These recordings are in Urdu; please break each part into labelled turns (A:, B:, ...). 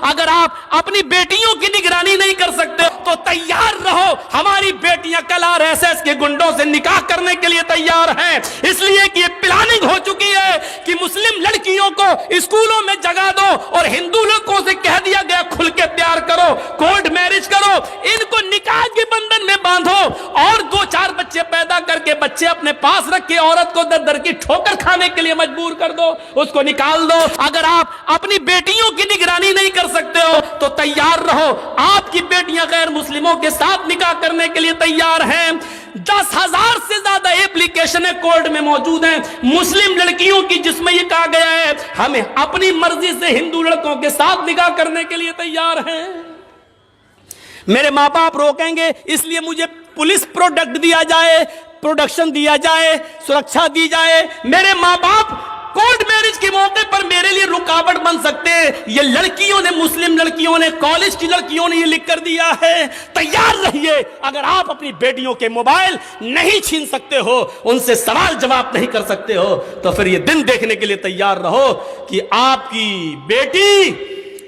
A: اگر آپ اپنی بیٹیوں کی نگرانی نہیں کر سکتے تو تیار رہو، ہماری بیٹیاں کل RSS کے گنڈوں سے نکاح کرنے کے لیے تیار ہیں، اس لیے کہ یہ پلاننگ ہو چکی ہے کہ مسلم لڑکیوں کو اسکولوں میں جگہ دو اور ہندو لڑکوں سے کہہ دیا گیا کھل کے پیار کرو، کورٹ میرج کرو، ان کو نکاح کے بندھن میں باندھو اور 2-4 بچے پیدا کر کے بچے اپنے پاس رکھ کے عورت کو در در کی ٹھوکر کھانے کے لیے مجبور کر دو، اس کو نکال دو۔ اگر آپ اپنی بیٹیوں کی نگرانی نہیں کر سکتے ہو تو تیار رہو، آپ کی بیٹیاں غیر مسلموں کے ساتھ نکاح کرنے کے لیے تیار ہیں۔ 10,000 سے زیادہ ایپلیکیشنیں کورٹ میں موجود ہیں مسلم لڑکیوں کی، جس میں یہ کہا گیا ہے ہمیں اپنی مرضی سے ہندو لڑکوں کے ساتھ نکاح کرنے کے لیے تیار ہیں۔ میرے ماں باپ روکیں گے اس لیے مجھے پولیس پروڈکٹ دیا جائے، پروڈکشن دیا جائے، سرکشا دی جائے۔ میرے ماں باپ کورٹ میرج کے موقع پر میرے لیے رکاوٹ بن سکتے ہیں۔ یہ لڑکیوں نے، مسلم لڑکیوں نے، کالج کی لڑکیوں نے یہ لکھ کر دیا ہے۔ تیار رہیے، اگر آپ اپنی بیٹیوں کے موبائل نہیں چھین سکتے ہو، ان سے سوال جواب نہیں کر سکتے ہو، تو پھر یہ دن دیکھنے کے لیے تیار رہو کہ آپ کی بیٹی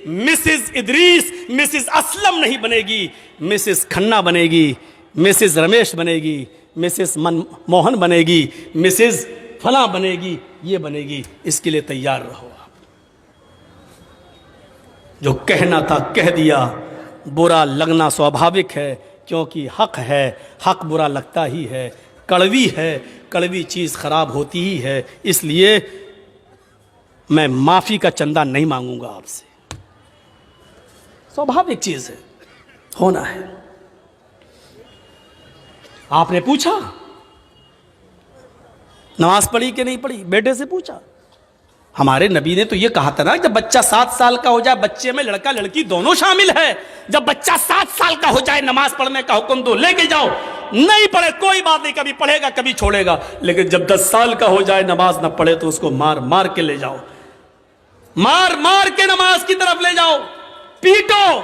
A: مسز ادریس، مسز اسلم نہیں بنے گی، مسز کھنہ بنے گی، مسز رمیش بنے گی، مسز موہن بنے گی، مسز فلاں بنے گی، یہ بنے گی۔ اس کے لیے تیار رہو۔ آپ جو کہنا تھا کہہ دیا، برا لگنا سوابھاوک ہے کیونکہ حق ہے، حق برا لگتا ہی ہے، کڑوی ہے، کڑوی چیز خراب ہوتی ہی ہے، اس لیے میں معافی کا چندہ نہیں مانگوں گا آپ سے۔ سوابھاوک چیز ہے، ہونا ہے۔ آپ نے پوچھا نماز پڑھی کہ نہیں پڑھی، بیٹے سے پوچھا۔ ہمارے نبی نے تو یہ کہا تھا نا جب بچہ 7 سال کا ہو جائے، بچے میں لڑکا لڑکی دونوں شامل ہے، جب بچہ 7 سال کا ہو جائے نماز پڑھنے کا حکم دو، لے کے جاؤ، نہیں پڑھے کوئی بات نہیں، کبھی پڑھے گا کبھی چھوڑے گا، لیکن جب 10 سال کا ہو جائے نماز نہ پڑھے تو اس کو مار مار کے لے جاؤ، مار مار کے نماز کی طرف لے جاؤ، پیٹو۔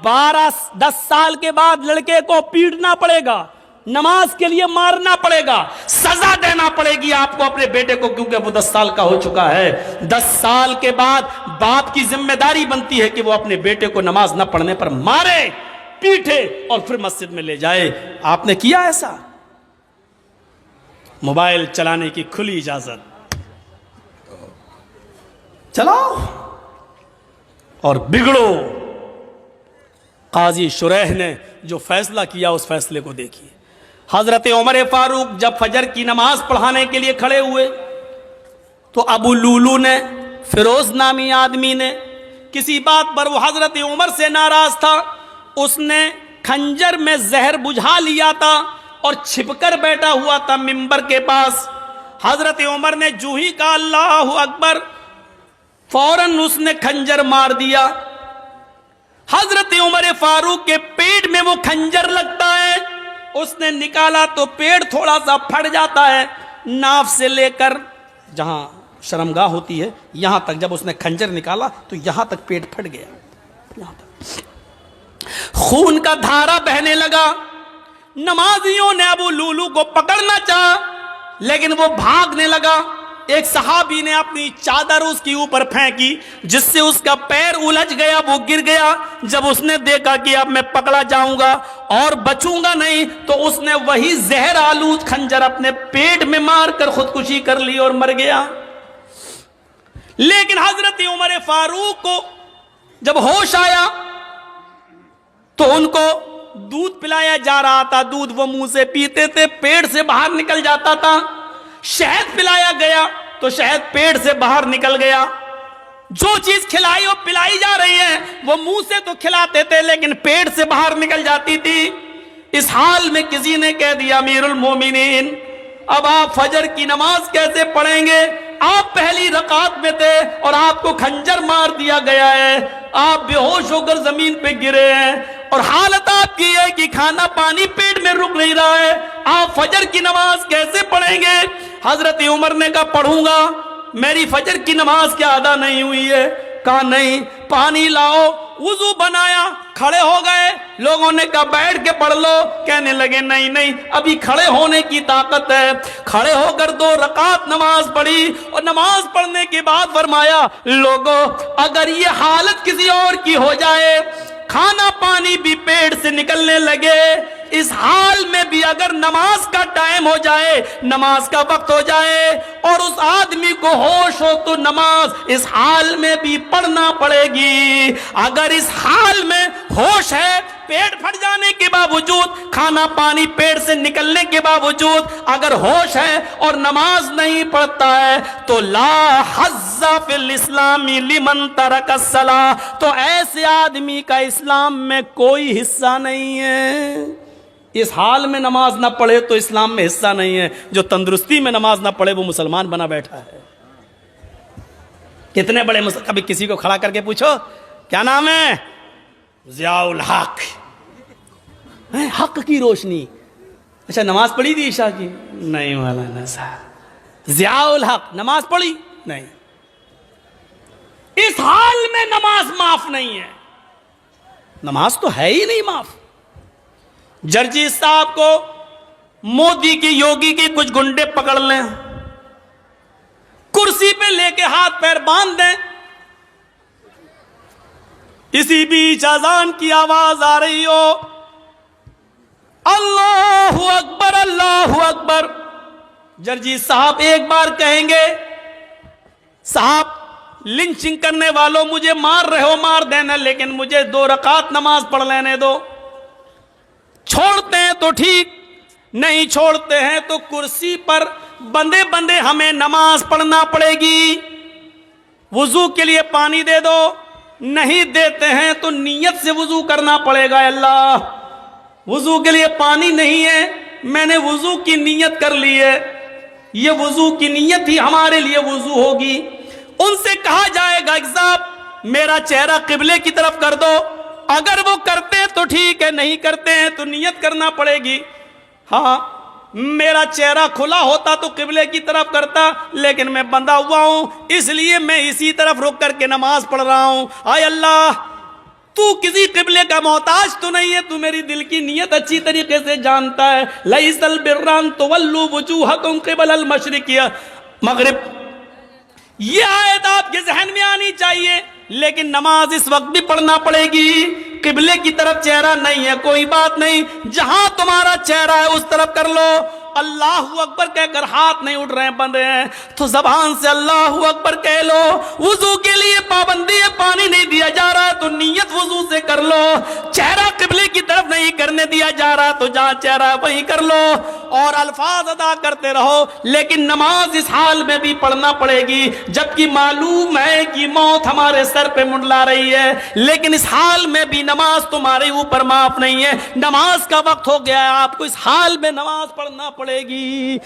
A: 10 سال کے بعد لڑکے کو پیٹنا پڑے گا، نماز کے لیے مارنا پڑے گا، سزا دینا پڑے گی آپ کو اپنے بیٹے کو، کیونکہ وہ 10 سال کا ہو چکا ہے۔ 10 سال کے بعد باپ کی ذمہ داری بنتی ہے کہ وہ اپنے بیٹے کو نماز نہ پڑھنے پر مارے، پیٹے اور پھر مسجد میں لے جائے۔ آپ نے کیا ایسا؟ موبائل چلانے کی کھلی اجازت، چلاؤ اور بگڑو۔ قاضی شریح نے جو فیصلہ کیا اس فیصلے کو دیکھیے۔ حضرت عمر فاروق جب فجر کی نماز پڑھانے کے لیے کھڑے ہوئے تو ابو لولو نے، فیروز نامی آدمی نے، کسی بات پر وہ حضرت عمر سے ناراض تھا، اس نے خنجر میں زہر بجھا لیا تھا اور چھپ کر بیٹھا ہوا تھا ممبر کے پاس۔ حضرت عمر نے جو ہی کہا اللہ اکبر، فوراً اس نے خنجر مار دیا۔ حضرت عمر فاروق کے پیٹ میں وہ خنجر لگتا ہے، اس نے نکالا تو پیٹ تھوڑا سا پھٹ جاتا ہے، ناف سے لے کر جہاں شرمگاہ ہوتی ہے یہاں تک، جب اس نے خنجر نکالا تو یہاں تک پیٹ پھٹ گیا، یہاں تک خون کا دھارا بہنے لگا۔ نمازیوں نے ابو لولو کو پکڑنا چاہا لیکن وہ بھاگنے لگا۔ ایک صحابی نے اپنی چادر اس کے اوپر پھینکی جس سے اس کا پیر الجھ گیا، وہ گر گیا۔ جب اس نے دیکھا کہ اب میں پکڑا جاؤں گا اور بچوں گا نہیں تو اس نے وہی زہر آلود خنجر اپنے پیٹ میں مار کر خودکشی کر لی اور مر گیا۔ لیکن حضرت عمر فاروق کو جب ہوش آیا تو ان کو دودھ پلایا جا رہا تھا، دودھ وہ منہ سے پیتے تھے، پیٹ سے باہر نکل جاتا تھا۔ شہد پلایا گیا تو شہد پیٹ سے باہر نکل گیا۔ جو چیز کھلائی اور پلائی جا رہی ہے وہ منہ سے تو کھلاتے تھے لیکن پیٹ سے باہر نکل جاتی تھی۔ اس حال میں کسی نے کہہ دیا امیر المومنین اب آپ فجر کی نماز کیسے پڑھیں گے؟ آپ پہلی رکعت میں تھے اور آپ کو خنجر مار دیا گیا ہے، آپ بے ہوش ہو کر زمین پہ گرے ہیں اور حالت آپ کی ہے کہ کھانا پانی پیٹ میں رک نہیں رہا ہے، آپ فجر کی نماز کیسے پڑھیں گے؟ حضرت عمر نے کہا پڑھوں گا، میری فجر کی نماز کیا ادا نہیں ہوئی ہے؟ کہا نہیں پانی لاؤ، وضو بنایا، کھڑے ہو گئے، لوگوں نے کہا بیٹھ کے پڑھ لو، کہنے لگے نہیں نہیں ابھی کھڑے ہونے کی طاقت ہے، کھڑے ہو کر 2 رکعت نماز پڑھی، اور نماز پڑھنے کے بعد فرمایا لوگو اگر یہ حالت کسی اور کی ہو جائے، کھانا پانی بھی پیٹ سے نکلنے لگے، اس حال میں بھی اگر نماز کا ٹائم ہو جائے، نماز کا وقت ہو جائے اور اس آدمی کو ہوش ہو تو نماز اس حال میں بھی پڑھنا پڑے گی۔ اگر اس حال میں ہوش ہے، پیٹ پھٹ جانے کے باوجود، کھانا پانی پیٹ سے نکلنے کے باوجود اگر ہوش ہے اور نماز نہیں پڑھتا ہے تو لا حظ فی الاسلام لمن ترک الصلاۃ، تو ایسے آدمی کا اسلام میں کوئی حصہ نہیں ہے۔ اس حال میں نماز نہ پڑھے تو اسلام میں حصہ نہیں ہے، جو تندرستی میں نماز نہ پڑھے وہ مسلمان بنا بیٹھا ہے۔ کتنے بڑے کبھی کسی کو کھڑا کر کے پوچھو کیا نام ہے؟ ضیاء الحق، حق کی روشنی۔ اچھا نماز پڑھی تھی عشاء کی؟ نہیں مولانا صاحب۔ ضیاء الحق نماز پڑھی؟ نہیں۔ اس حال میں نماز معاف نہیں ہے، نماز تو ہے ہی نہیں معاف۔ جرجی صاحب کو مودی کی یوگی کی کچھ گنڈے پکڑ لیں، کرسی پہ لے کے ہاتھ پیر باندھ دیں، اسی بیچ اذان کی آواز آ رہی ہو اللہ اکبر اللہ اکبر، جرجی صاحب ایک بار کہیں گے صاحب لنچنگ کرنے والوں مجھے مار رہے ہو مار دینا، لیکن مجھے 2 رکعت نماز پڑھ لینے دو۔ چھوڑتے ہیں تو ٹھیک، نہیں چھوڑتے ہیں تو کرسی پر بندے بندے ہمیں نماز پڑھنا پڑے گی۔ وضو کے لیے پانی دے دو، نہیں دیتے ہیں تو نیت سے وضو کرنا پڑے گا۔ اللہ وضو کے لیے پانی نہیں ہے، میں نے وضو کی نیت کر لی ہے، یہ وضو کی نیت ہی ہمارے لیے وضو ہوگی۔ ان سے کہا جائے گا کہ صاحب میرا چہرہ قبلے کی طرف کر دو، اگر وہ کرتے تو ٹھیک ہے، نہیں کرتے ہیں تو نیت کرنا پڑے گی۔ ہاں میرا چہرہ کھلا ہوتا تو قبلے کی طرف کرتا، لیکن میں بندھا ہوا ہوں اس لیے میں اسی طرف رک کر کے نماز پڑھ رہا ہوں۔ آئے اللہ تو کسی قبلے کا محتاج تو نہیں ہے، تو میری دل کی نیت اچھی طریقے سے جانتا ہے۔ لیس البر ان تولوا وجوہکم قبل المشرق مغرب، یہ آیت آپ کے ذہن میں آنی چاہیے، لیکن نماز اس وقت بھی پڑھنا پڑے گی۔ قبلے کی طرف چہرہ نہیں ہے کوئی بات نہیں، جہاں تمہارا چہرہ ہے اس طرف کر لو۔ اللہ اکبر کہہ کر ہاتھ نہیں اٹھ رہے بندے ہیں تو زبان سے اللہ اکبر کہہ لو۔ وضو کے لیے پابندی ہے، پانی نہیں دیا جا رہا تو نیت وضو سے کر لو۔ چہرہ قبلے کی طرف نہیں کرنے دیا جا رہا تو جہاں چہرہ وہیں کر لو، اور الفاظ ادا کرتے رہو، لیکن نماز اس حال میں بھی پڑھنا پڑے گی جبکہ معلوم ہے کہ موت ہمارے سر پہ منڈلا رہی ہے، لیکن اس حال میں بھی نماز تمہارے اوپر معاف نہیں ہے۔ نماز کا وقت ہو گیا ہے، آپ کو اس حال میں نماز پڑھنا پڑے گی۔